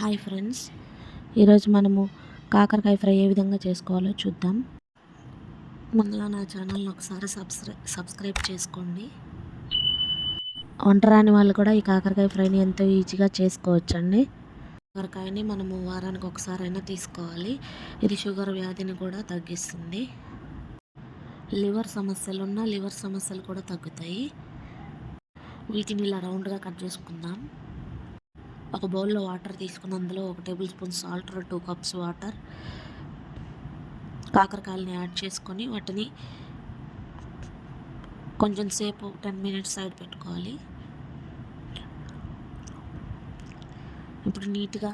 Hi friends, ఈరోజు మనము కాకరకాయ ఫ్రై ఏ విధంగా చేసుకోవాలో చూద్దాం. ముందుగా నా ఛానల్ని ఒకసారి సబ్స్క్రైబ్ చేసుకోండి. వంట రాని వాళ్ళు కూడా ఈ కాకరకాయ ఫ్రైని ఎంతో ఈజీగా చేసుకోవచ్చండి. కాకరకాయని మనము వారానికి ఒకసారైనా తీసుకోవాలి. ఇది షుగర్ వ్యాధిని కూడా తగ్గిస్తుంది. లివర్ సమస్యలు కూడా తగ్గుతాయి. వీటిని ఇలా రౌండ్గా కట్ చేసుకుందాం. ఒక బౌల్లో వాటర్ తీసుకుని అందులో 1 tablespoon salt, 2 cups water, కాకరకాయలని యాడ్ చేసుకొని వాటిని కొంచెం సేపు 10 మినిట్స్ సైడ్ పెట్టుకోవాలి. ఇప్పుడు నీట్గా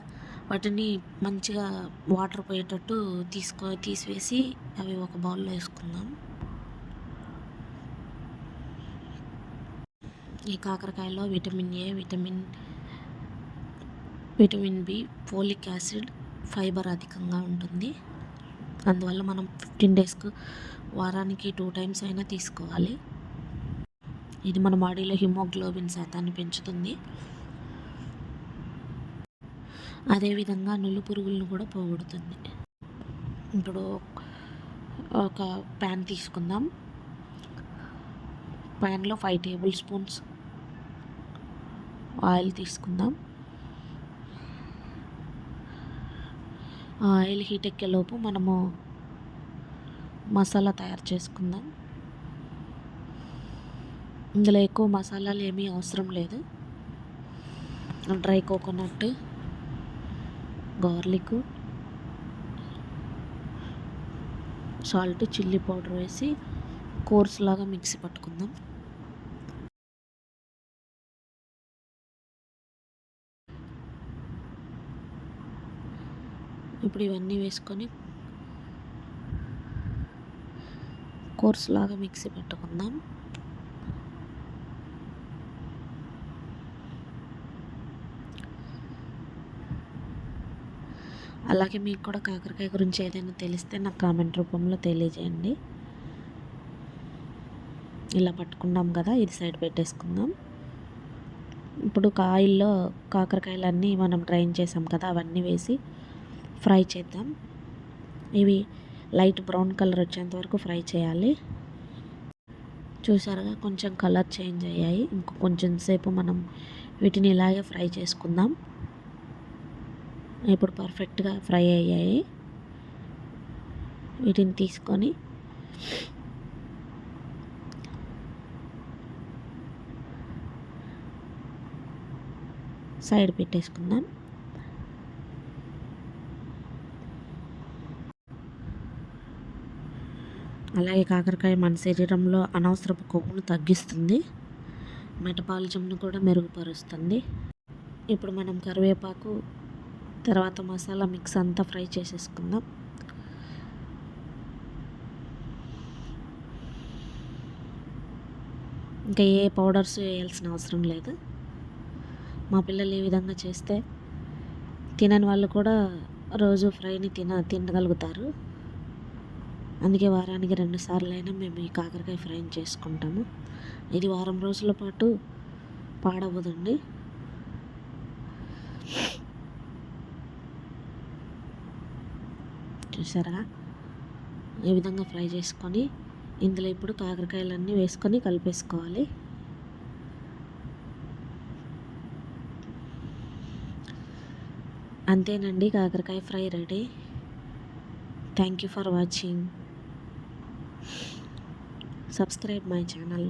వాటిని మంచిగా వాటర్ పోయేటట్టు తీసివేసి అవి ఒక బౌల్లో వేసుకుందాం. ఈ కాకరకాయలో vitamin A, vitamin B, folic acid, fibre అధికంగా ఉంటుంది. అందువల్ల మనం 15 డేస్కు వారానికి 2 టైమ్స్ అయినా తీసుకోవాలి. ఇది మన బాడీలో హిమోగ్లోబిన్ శాతాన్ని పెంచుతుంది. అదేవిధంగా నులు పురుగులను కూడా పోగొడుతుంది. ఇప్పుడు ఒక ప్యాన్ తీసుకుందాం. ప్యాన్లో 5 టేబుల్ స్పూన్స్ ఆయిల్ తీసుకుందాం. ఆయిల్ హీట్ ఎక్కేలోపు మనము మసాలా తయారు చేసుకుందాం. ఇందులో ఎక్కువ మసాలాలు ఏమీ అవసరం లేదు. Dry coconut, garlic, salt, chilli powder వేసి కోర్స్ లాగా మిక్సీ పట్టుకుందాం. ఇప్పుడు ఇవన్నీ వేసుకొని కోర్స్ లాగా మిక్సీ పెట్టుకుందాం. అలాగే మీకు కూడా కాకరకాయ గురించి ఏదైనా తెలిస్తే నాకు కామెంట్ రూపంలో తెలియజేయండి. ఇలా పట్టుకున్నాం కదా, ఇది సైడ్ పెట్టేసుకుందాం. ఇప్పుడు ఆయిల్లో కాకరకాయలన్నీ మనం డ్రైన్ చేసాం కదా, అవన్నీ వేసి ఫ్రై చేద్దాం. ఇవి లైట్ బ్రౌన్ కలర్ వచ్చేంత వరకు ఫ్రై చేయాలి. చూసారుగా కొంచెం కలర్ చేంజ్ అయ్యాయి. ఇంకో కొంచెం సేపు మనం వీటిని ఇలాగే ఫ్రై చేసుకుందాం. ఇప్పుడు పర్ఫెక్ట్గా ఫ్రై అయ్యాయి. వీటిని తీసుకొని సైడ్ పెట్టేసుకుందాం. అలాగే కాకరకాయ మన శరీరంలో అనవసరపు కొవ్వును తగ్గిస్తుంది, మెటబాలిజంను కూడా మెరుగుపరుస్తుంది. ఇప్పుడు మనం కరివేపాకు, తర్వాత మసాలా మిక్స్ అంతా ఫ్రై చేసేసుకుందాం. ఇంకా ఏ పౌడర్స్ వేయాల్సిన అవసరం లేదు. మా పిల్లలు ఈ విధంగా చేస్తే తినని వాళ్ళు కూడా రోజు ఫ్రైని తినగలుగుతారు. అందుకే వారానికి 2 సార్లు అయినా మేము ఈ కాకరకాయ ఫ్రైని చేసుకుంటాము. ఇది వారం రోజుల పాటు పాడవదండి. చూసారా, ఈ విధంగా ఫ్రై చేసుకొని ఇందులో ఇప్పుడు కాకరకాయలన్నీ వేసుకొని కలిపేసుకోవాలి. అంతేనండి, కాకరకాయ fry ready. Thank you for watching. Subscribe my channel.